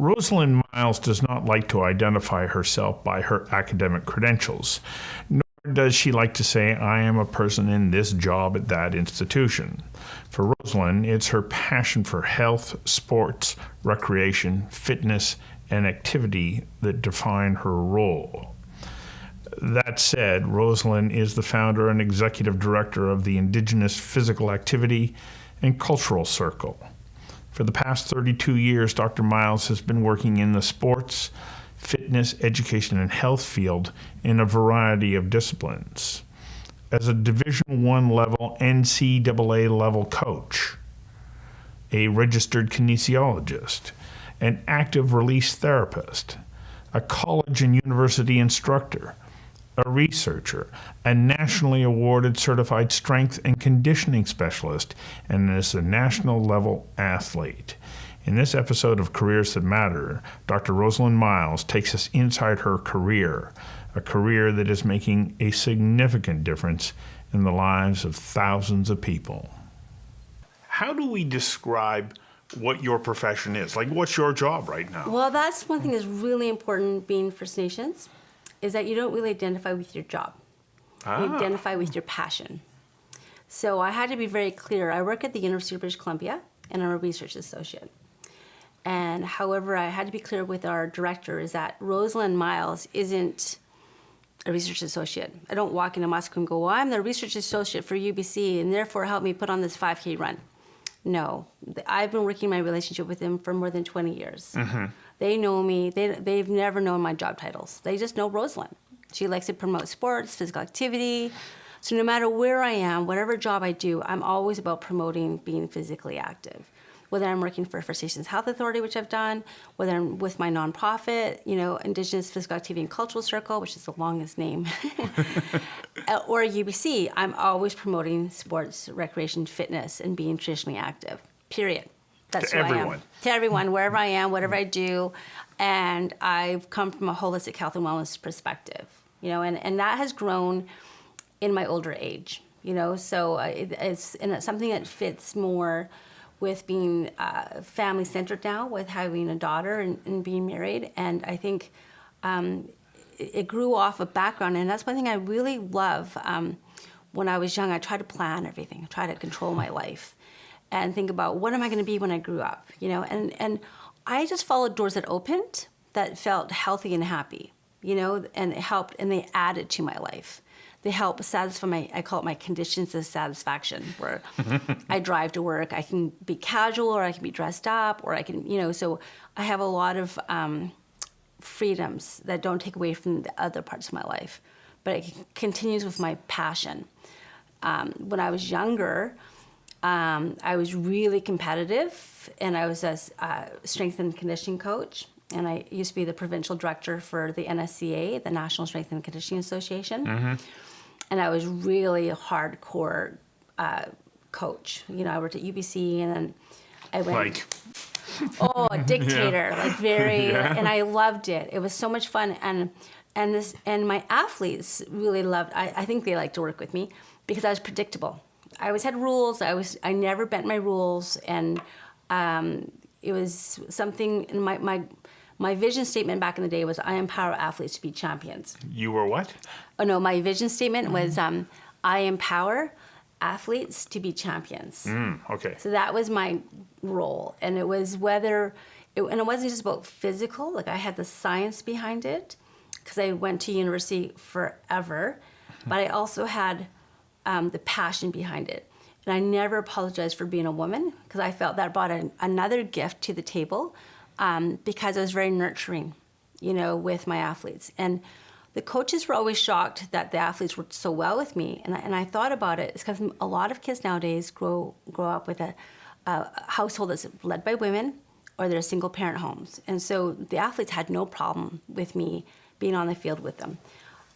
Rosalin Miles does not like to identify herself by her academic credentials, nor does she like to say, I am a person in this job at that institution. For Rosalin, it's her passion for health, sports, recreation, fitness, and activity that define her role. That said, Rosalin is the founder and executive director of the Indigenous Physical Activity and Cultural Circle. For the past 32 years, Dr. Miles has been working in the sports, fitness, education, and health field in a variety of disciplines. As a Division I level, NCAA level coach, a registered kinesiologist, an active release therapist, a college and university instructor, a researcher, a nationally awarded certified strength and conditioning specialist, and is a national level athlete. In this episode of Careers That Matter, Dr. Rosalin Miles takes us inside her career, a career that is making a significant difference in the lives of thousands of people. How do we describe what your profession is? Like, what's your job right now? Well, that's one thing that's really important being First Nations, is that you don't really identify with your job. You identify with your passion. So I had to be very clear. I work at the University of British Columbia, and I'm a research associate. And however, I had to be clear with our director is that Rosalin Miles isn't a research associate. I don't walk into Moscow and go, well, I'm the research associate for UBC, and therefore help me put on this 5K run. No, I've been working my relationship with them for more than 20 years. Mm-hmm. They know me. They've never known my job titles. They just know Rosalin. She likes to promote sports, physical activity. So no matter where I am, whatever job I do, I'm always about promoting being physically active. Whether I'm working for First Nations Health Authority, which I've done, whether I'm with my nonprofit, Indigenous Physical Activity and Cultural Circle, which is the longest name, or UBC, I'm always promoting sports, recreation, fitness, and being traditionally active, period. That's who I am. To everyone, wherever I am, whatever I do. And I've come from a holistic health and wellness perspective, and that has grown in my older age, so it's something that fits more with being family-centered now, with having a daughter and being married. And I think it grew off a background, and that's one thing I really love. When I was young, I tried to plan everything. I tried to control my life and think about what am I going to be when I grew up, and I just followed doors that opened that felt healthy and happy, and it helped, and they added to my life. They help satisfy I call it my conditions of satisfaction, where I drive to work, I can be casual, or I can be dressed up, or I can, so I have a lot of freedoms that don't take away from the other parts of my life, but it continues with my passion. When I was younger, I was really competitive, and I was a strength and conditioning coach, and I used to be the provincial director for the NSCA, the National Strength and Conditioning Association. Mm-hmm. And I was really a hardcore coach. I worked at UBC, and then I went... a dictator, and I loved it. It was so much fun, and my athletes really loved. I think they liked to work with me because I was predictable. I always had rules. I never bent my rules, and it was something. In my vision statement back in the day was, I empower athletes to be champions. You were what? Oh, no, my vision statement was, I empower athletes to be champions. Okay. So that was my role. And it was and it wasn't just about physical, I had the science behind it, because I went to university forever, but I also had the passion behind it. And I never apologized for being a woman, because I felt that brought another gift to the table. Because I was very nurturing, with my athletes. And the coaches were always shocked that the athletes worked so well with me. And I thought about it. It's because a lot of kids nowadays grow up with a household that's led by women, or they're single-parent homes. And so the athletes had no problem with me being on the field with them.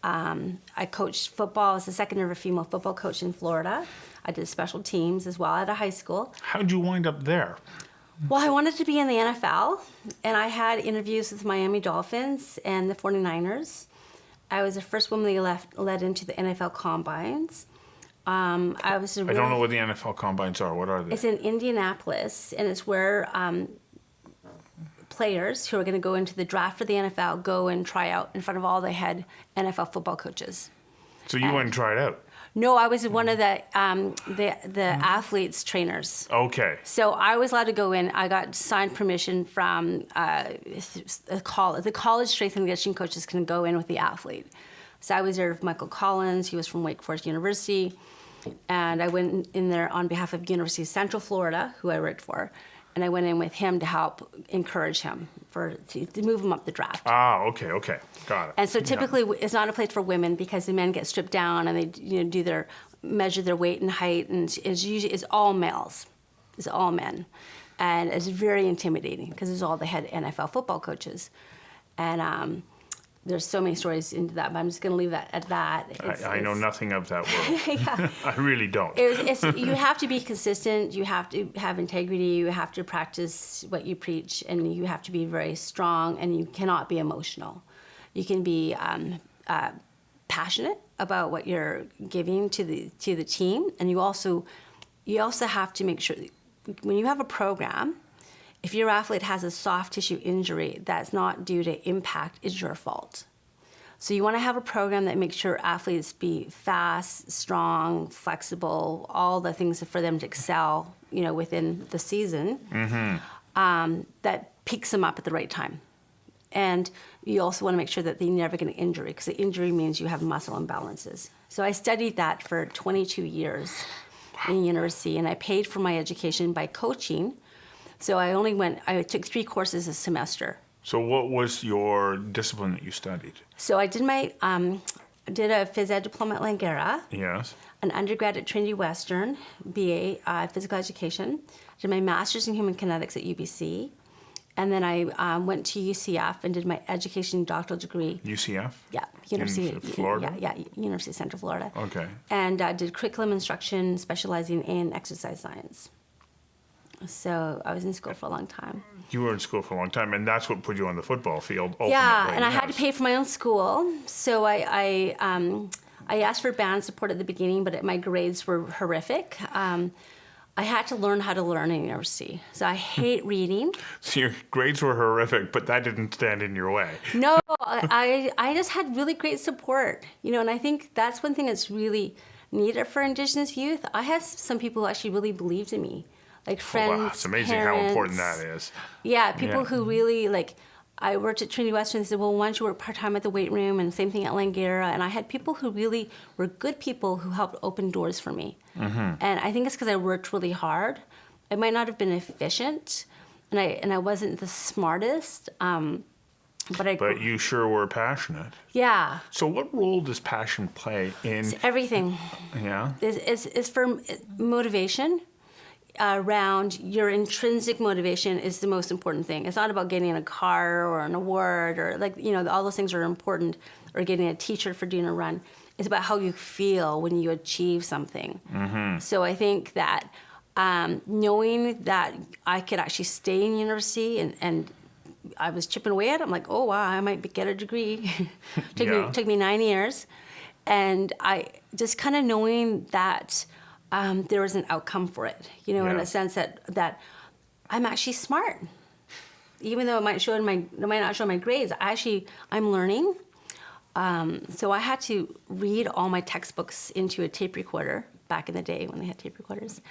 I coached football as the second ever female football coach in Florida. I did special teams as well at a high school. How'd you wind up there? Well, I wanted to be in the NFL, and I had interviews with Miami Dolphins and the 49ers. I was the first woman they led into the NFL Combines. I don't know what the NFL Combines are. What are they? It's in Indianapolis, and it's where players who are going to go into the draft for the NFL go and try out in front of all the head NFL football coaches. So you went and tried out? No, I was one of the athletes trainers. Okay. So I was allowed to go in. I got signed permission from the college strength and conditioning coaches can go in with the athlete. So I was there with Michael Collins. He was from Wake Forest University. And I went in there on behalf of University of Central Florida, who I worked for. And I went in with him to help encourage him to move him up the draft. Ah, okay, got it. And so typically it's not a place for women because the men get stripped down and they measure their weight and height, and it's all males, it's all men, and it's very intimidating because it's all the head NFL football coaches, and there's so many stories into that, but I'm just going to leave that at that. I know nothing of that world. Yeah. I really don't. You have to be consistent. You have to have integrity. You have to practice what you preach, and you have to be very strong. And you cannot be emotional. You can be passionate about what you're giving to the team, and you also have to make sure that when you have a program, if your athlete has a soft tissue injury that's not due to impact, it's your fault. So you want to have a program that makes sure athletes be fast, strong, flexible, all the things for them to excel, within the season, that picks them up at the right time. And you also want to make sure that they never get an injury, because the injury means you have muscle imbalances. So I studied that for 22 years in university, and I paid for my education by coaching. So I took 3 courses a semester. So what was your discipline that you studied? So I did did a phys ed diploma at Langara. Yes. An undergrad at Trinity Western, BA, physical education. Did my master's in human kinetics at UBC. And then I went to UCF and did my education doctoral degree. UCF? Yeah, University in Florida? Yeah, University of Central Florida. Okay. And did curriculum instruction, specializing in exercise science. So I was in school for a long time. You were in school for a long time, and that's what put you on the football field. Ultimately. Yeah, and I had to pay for my own school. So I asked for band support at the beginning, but my grades were horrific. I had to learn how to learn in university. So I hate reading. So your grades were horrific, but that didn't stand in your way. No, I just had really great support, and I think that's one thing that's really needed for Indigenous youth. I had some people who actually really believed in me, like friends, Wow, it's amazing parents. how important that is. Yeah, people who really, I worked at Trinity Western. They said, well, why don't you work part-time at the weight room? And same thing at Langara. And I had people who really were good people who helped open doors for me. Mm-hmm. And I think it's because I worked really hard. I might not have been efficient, and I wasn't the smartest, but you sure were passionate. Yeah. So what role does passion play in... It's everything. Yeah? It's for motivation. Around your intrinsic motivation is the most important thing. It's not about getting a car or an award or all those things are important, or getting a t-shirt for doing a run. It's about how you feel when you achieve something. Mm-hmm. So I think that knowing that I could actually stay in university and I was chipping away at it, I'm like, oh wow, I might get a degree. Took me 9 years, and I just kind of knowing that. There was an outcome for it, in a sense that I'm actually smart, even though it might not show in my grades. I'm learning. So I had to read all my textbooks into a tape recorder back in the day when they had tape recorders,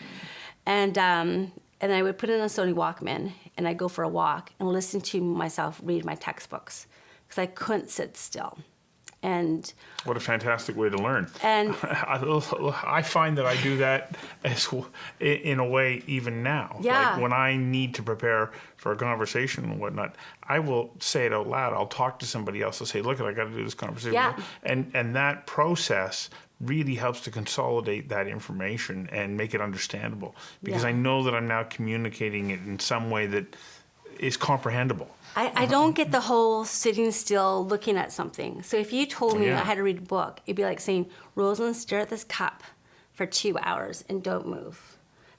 and I would put in a Sony Walkman and I'd go for a walk and listen to myself read my textbooks because I couldn't sit still. And what a fantastic way to learn. And I find that I do that in a way even now. Yeah. Like when I need to prepare for a conversation and whatnot, I will say it out loud. I'll talk to somebody else. I'll say, look, I got to do this conversation. Yeah. And that process really helps to consolidate that information and make it understandable. Because I know that I'm now communicating it in some way that is comprehensible. I don't get the whole sitting still looking at something. So if you told me I had to read a book, it'd be like saying, Rosalin, stare at this cup for 2 hours and don't move.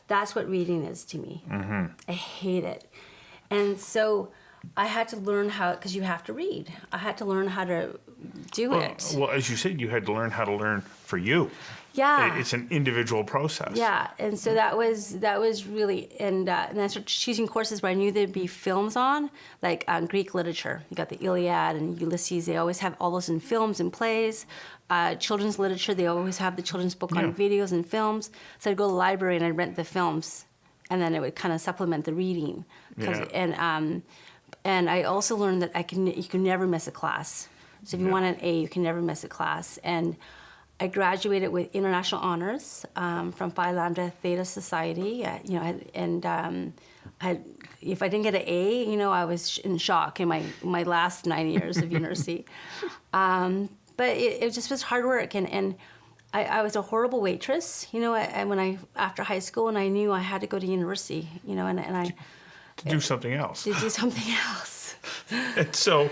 That's what reading is to me. Mm-hmm. I hate it. And so I had to learn how, because you have to read. I had to learn how to do it. Well, as you said, you had to learn how to learn for you. Yeah. It's an individual process. Yeah, and so that was really, and I started choosing courses where I knew there'd be films on, like Greek literature. You got the Iliad and Ulysses. They always have all those in films and plays. Children's literature, they always have the children's book on videos and films. So I'd go to the library and I'd rent the films, and then it would kind of supplement the reading. And I also learned that you can never miss a class. So if you want an A, you can never miss a class. And I graduated with international honors from Phi Lambda Theta Society. If I didn't get an A, I was in shock in my last 9 years of university. But it just was hard work, and I was a horrible waitress, after high school, and I knew I had to go to university, To do something else. To do something else. And so,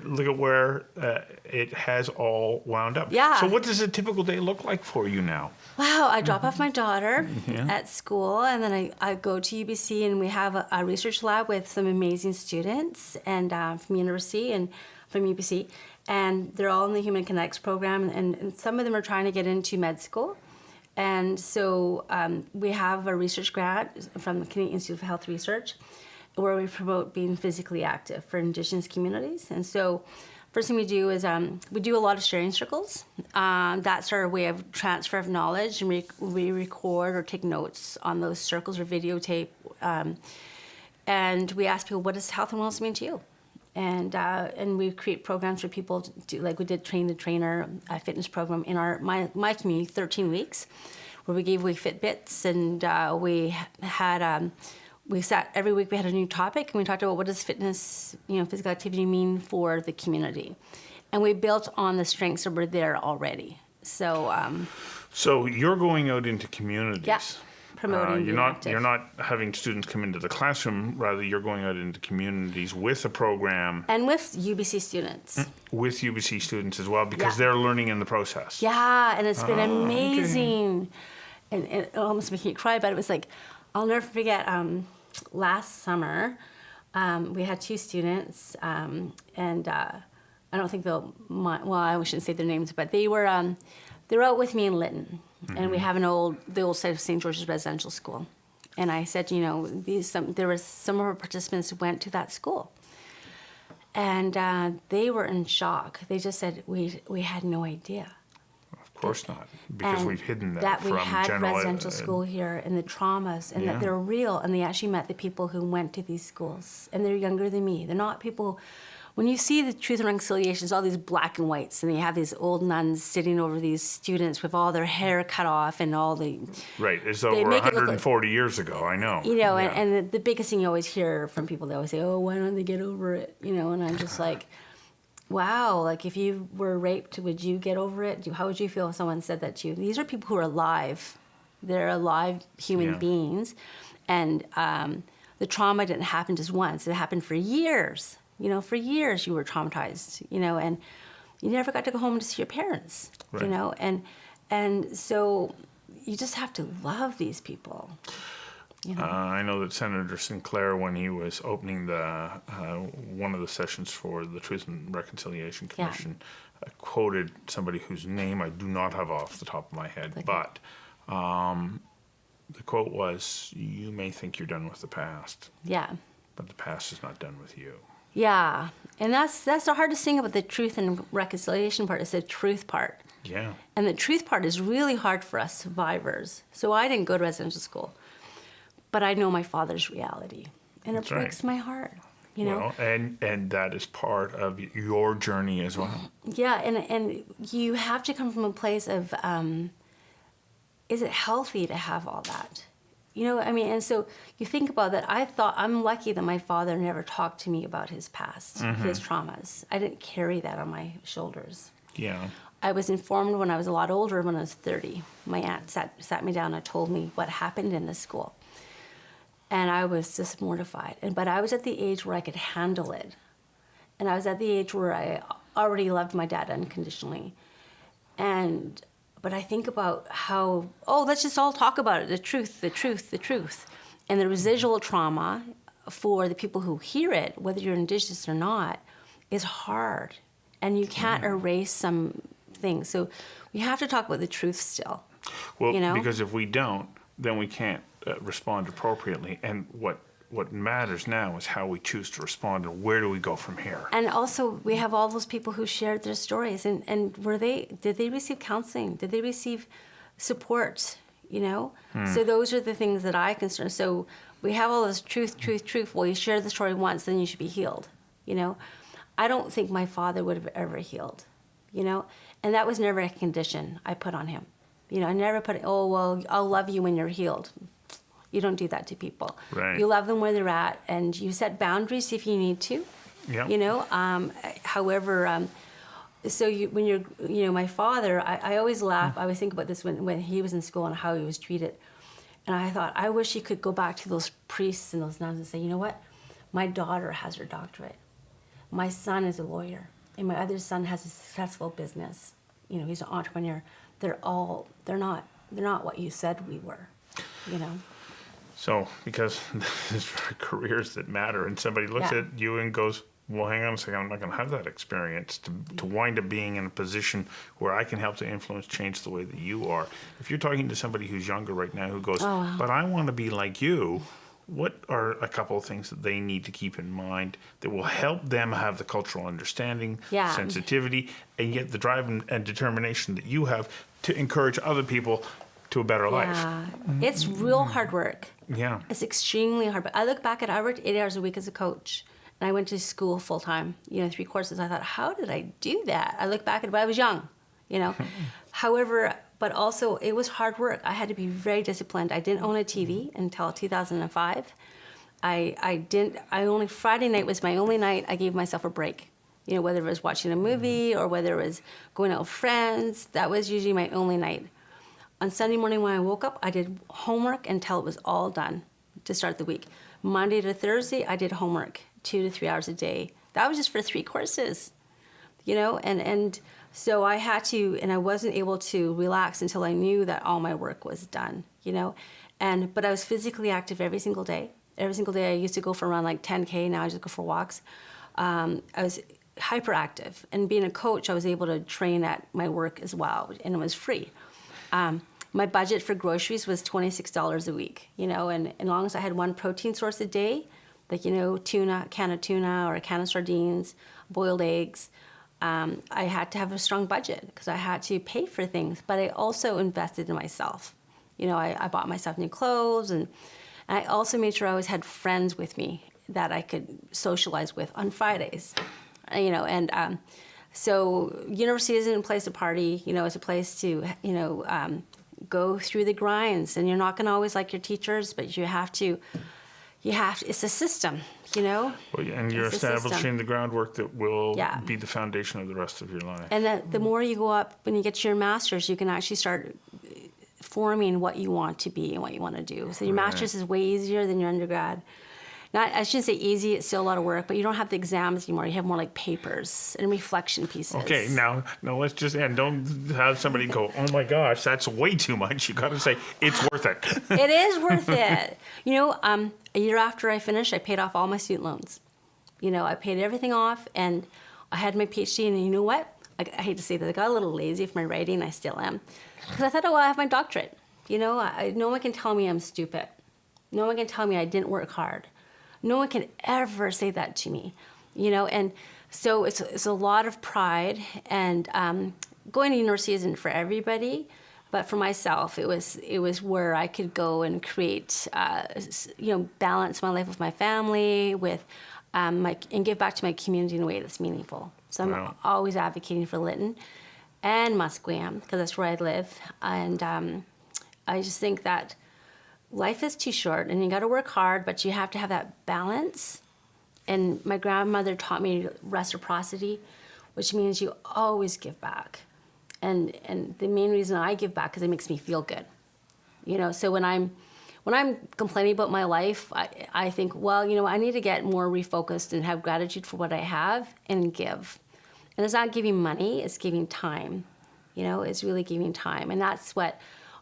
look at where it has all wound up. Yeah. So what does a typical day look like for you now? Wow, I drop off my daughter at school, and then I go to UBC, and we have a research lab with some amazing students and from university and from UBC, and they're all in the Human Kinetics program, and some of them are trying to get into med school. And so we have a research grant from the Canadian Institute of Health Research where we promote being physically active for Indigenous communities. And so first thing we do is we do a lot of sharing circles. That's our way of transfer of knowledge, and we record or take notes on those circles or videotape. And we ask people, what does health and wellness mean to you? And we create programs for people to do, like we did Train the Trainer, a fitness program in my community, 13 weeks, where we gave away Fitbits, and we sat every week. We had a new topic, and we talked about what does fitness, physical activity mean for the community, and we built on the strengths that were there already. So, so you're going out into communities. Yeah. Promoting you're not having students come into the classroom. Rather, you're going out into communities with a program and with UBC students. With UBC students as well, because they're learning in the process. Yeah, and it's been amazing, and it almost makes me cry. But it was like, I'll never forget. Last summer, we had two students, and I don't think they'll. I shouldn't say their names, but they were out with me in Lytton. And we have the old site of St. George's Residential School. And I said, there was some of our participants who went to that school. And they were in shock. They just said, we had no idea. Of course not, because we've hidden that we from had general residential school here, and the traumas, and that they're real, and they actually met the people who went to these schools. And they're younger than me. They're not people. When you see the Truth and Reconciliation, it's all these black and whites, and they have these old nuns sitting over these students with all their hair cut off and all the... Right, it's over 140 years ago, I know. And the biggest thing you always hear from people, they always say, oh, why don't they get over it? And I'm just like, wow, like if you were raped, would you get over it? How would you feel if someone said that to you? These are people who are alive. They're alive human beings. And the trauma didn't happen just once. It happened for years. For years you were traumatized, and you never got to go home to see your parents, right. And so you just have to love these people. I know that Senator Sinclair, when he was opening one of the sessions for the Truth and Reconciliation Commission, quoted somebody whose name I do not have off the top of my head, but the quote was, "You may think you're done with the past, but the past is not done with you." Yeah, and that's the hardest thing about the truth and reconciliation part is the truth part. Yeah. And the truth part is really hard for us survivors. So I didn't go to residential school, but I know my father's reality, and it breaks my heart. Well, and that is part of your journey as well. Yeah, and you have to come from a place of, is it healthy to have all that? And so you think about that. I'm lucky that my father never talked to me about his past, his traumas. I didn't carry that on my shoulders. Yeah. I was informed when I was a lot older, when I was 30. My aunt sat me down and told me what happened in the school. And I was just mortified. But I was at the age where I could handle it. And I was at the age where I already loved my dad unconditionally. But I think about how, let's just all talk about it, the truth. And the residual trauma for the people who hear it, whether you're Indigenous or not, is hard. and you can't erase some things. So we have to talk about the truth still. Well, you know? because if we don't, then we can't respond appropriately. And what matters now is how we choose to respond and where do we go from here. And also, we have all those people who shared their stories, and did they receive counseling? Did they receive support? You know, so those are the things that I concern. So we have all this truth. Well, you share the story once, then you should be healed. You know, I don't think my father would have ever healed. You know, and that was never a condition I put on him. You know, I never put, oh well, I'll love you when you're healed. You don't do that to people. Right. You love them where they're at, and you set boundaries if you need to. Yeah. You know, however. So when you're, you know, my father, I always laugh. I always think about this when he was in school and how he was treated. And I thought, I wish he could go back to those priests and those nuns and say, you know what? My daughter has her doctorate. My son is a lawyer. And my other son has a successful business. You know, he's an entrepreneur. They're not what you said we were, you know? So, because there's careers that matter, and somebody looks Yeah. at you and goes, well, hang on a second, I'm not going to have that experience to wind up being in a position where I can help to influence change the way that you are. If you're talking to somebody who's younger right now who goes, Oh, wow. but I want to be like you, what are a couple of things that they need to keep in mind that will help them have the cultural understanding, Yeah. sensitivity, and yet the drive and determination that you have to encourage other people to a better life? Yeah, it's real hard work. Yeah. It's extremely hard. But I look back at, I worked 8 hours a week as a coach. And I went to school full time, you know, 3 courses. I thought, how did I do that? I look back at it, but I was young, you know. However, but also it was hard work. I had to be very disciplined. I didn't own a TV until 2005. Friday night was my only night I gave myself a break. You know, whether it was watching a movie or whether it was going out with friends, that was usually my only night. On Sunday morning when I woke up, I did homework until it was all done to start the week. Monday to Thursday, I did homework 2 to 3 hours a day. That was just for 3 courses, you know, and so I had to, and I wasn't able to relax until I knew that all my work was done, you know, but I was physically active every single day. Every single day I used to go for around like 10K, now I just go for walks. I was hyperactive, and being a coach, I was able to train at my work as well, and it was free. My budget for groceries was $26 a week, you know, and as long as I had one protein source a day, like, you know, a can of tuna or a can of sardines, boiled eggs, I had to have a strong budget because I had to pay for things, but I also invested in myself. You know, I bought myself new clothes, and I also made sure I always had friends with me that I could socialize with on Fridays, you know, and so university isn't a place to party, you know, it's a place to, you know, go through the grinds, and you're not going to always like your teachers, but you have to, it's a system, you know? Well, and you're It's a system. establishing the groundwork that will Yeah. be the foundation of the rest of your life. And the more you go up, when you get to your master's, you can actually start forming what you want to be and what you want to do. So your Right. master's is way easier than your undergrad. Not, I shouldn't say easy, it's still a lot of work, but you don't have the exams anymore. You have more like papers and reflection pieces. Okay, now let's just, and don't have somebody go, oh my gosh, that's way too much. You got to say, it's worth it. It is worth it. You know, a year after I finished, I paid off all my student loans. You know, I paid everything off, and I had my PhD, and you know what? I hate to say that, I got a little lazy with my writing, I still am. Because I thought, oh, well, I have my doctorate. You know, no one can tell me I'm stupid. No one can tell me I didn't work hard. No one can ever say that to me, you know, and so it's a lot of pride, and going to university isn't for everybody, but for myself, it was where I could go and create, you know, balance my life with my family, with and give back to my community in a way that's meaningful. So I'm Wow. always advocating for Lytton and Musqueam, because that's where I live, and I just think that life is too short, and you got to work hard, but you have to have that balance. And my grandmother taught me reciprocity, which means you always give back. And the main reason I give back is it makes me feel good. You know, so when I'm complaining about my life, I think, well, you know, I need to get more refocused and have gratitude for what I have and give. And it's not giving money, it's giving time. You know, it's really giving time. And that's what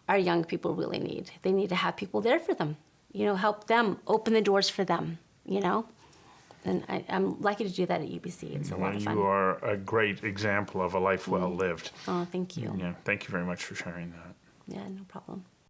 our young people really need. They need to have people there for them, you know, help them, open the doors for them, you know? And I'm lucky to do that at UBC. It's a lot of fun. You are a great example of a life well lived. Oh, thank you. Yeah, thank you very much for sharing that. Yeah, no problem.